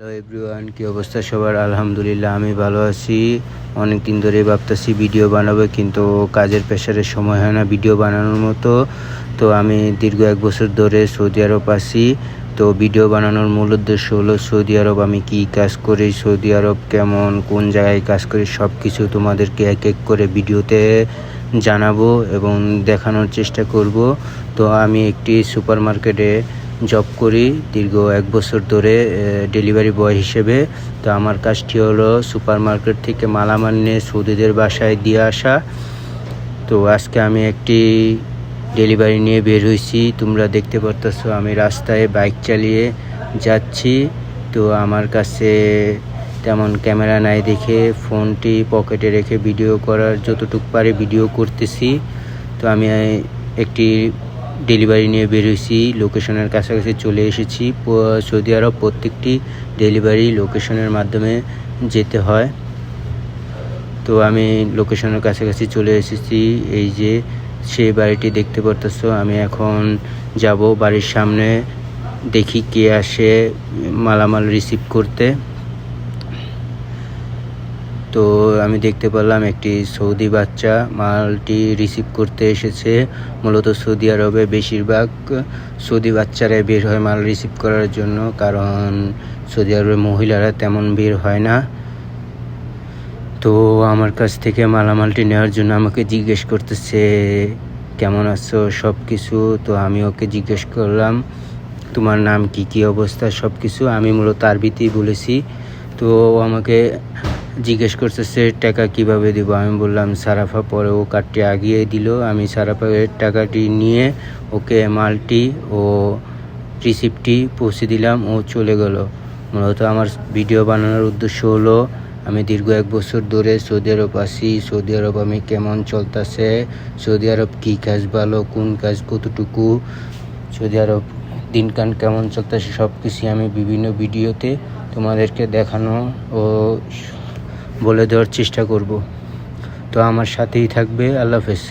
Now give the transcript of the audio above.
Hello everyone, কি অবস্থা সবার? আলহামদুলিল্লাহ আমি ভালো আছি। অনেক দিন ধরে ভাবতেছি ভিডিও বানাবো, কিন্তু কাজের প্রেশারের সময় হয় না ভিডিও বানানোর মতো। তো আমি দীর্ঘ 1 বছর ধরে সৌদি আরব আছি। তো ভিডিও বানানোর মূল উদ্দেশ্য হলো সৌদি আরব আমি কি কাজ করি, সৌদি আরব কেমন, কোন জায়গায় কাজ করি, সব কিছু তোমাদেরকে এক এক করে ভিডিওতে জানাবো এবং দেখানোর চেষ্টা করব। তো আমি একটি সুপার মার্কেটে জব করি দীর্ঘ 1 বছর ধরে ডেলিভারি বয় হিসেবে। তো আমার কাজটি হলো সুপার মার্কেট থেকে মালামাল নিয়ে সৌদিদের বাসায় দিয়ে আসা। তো আজকে আমি একটি ডেলিভারি নিয়ে বের হয়েছি। তোমরা দেখতে পারতেছো আমি রাস্তায় বাইক চালিয়ে যাচ্ছি। তো আমার কাছে তেমন ক্যামেরা নাই দেখে ফোনটি পকেটে রেখে ভিডিও করার যতটুকু পারি ভিডিও করতেছি। তো আমি একটি ডেলিভারি নিয়ে বেরোইছি, লোকেশনের কাছাকাছি চলে এসেছি। সৌদি আরব প্রত্যেকটি ডেলিভারি লোকেশনের মাধ্যমে যেতে হয়। তো আমি লোকেশনের কাছাকাছি চলে এসেছি। এই যে সেই বাড়িটি দেখতে পারতেছো। আমি এখন যাব বাড়ির সামনে, দেখি কে আসে মালামাল রিসিভ করতে। তো আমি দেখতে পেলাম একটি সৌদি বাচ্চা মালটি রিসিভ করতে এসেছে। মূলত সৌদি আরবে বেশিরভাগ সৌদি বাচ্চারাই বের হয় মাল রিসিভ করার জন্য, কারণ সৌদি আরবের মহিলারা তেমন বের হয় না। তো আমার কাছ থেকে মালামালটি নেওয়ার জন্য আমাকে জিজ্ঞেস করতেছে কেমন আছো, সব কিছু। তো আমি ওকে জিজ্ঞেস করলাম তোমার নাম কি, কী অবস্থা, সব কিছু আমি মূলত আরবিতেই বলেছি। তো আমাকে জিজ্ঞেস করতেছে টাকা কিভাবে দিব। আমি বললাম সারাফা। পরে ও কার্ডটি আগিয়ে দিল। আমি সারাফার টাকাটি নিয়ে ওকে মালটি ও রিসিপ্টটি পৌঁছে দিলাম। ও চলে গেল। মূলত আমার ভিডিও বানানোর উদ্দেশ্য হলো আমি দীর্ঘ 1 বছর ধরে সৌদি আরব আছি। সৌদি আরব আমি কেমন চলতেছে, সৌদি আরব কী কাজ ভালো, কোন কাজ কতটুকু, সৌদি আরব দিনকাল কেমন চলতেছে, সব কিছুই আমি বিভিন্ন ভিডিওতে তোমাদেরকে দেখানো ও বলে দেওয়ার চেষ্টা করব। তো আমার সাথেই থাকবে। আল্লাহ হাফেজ।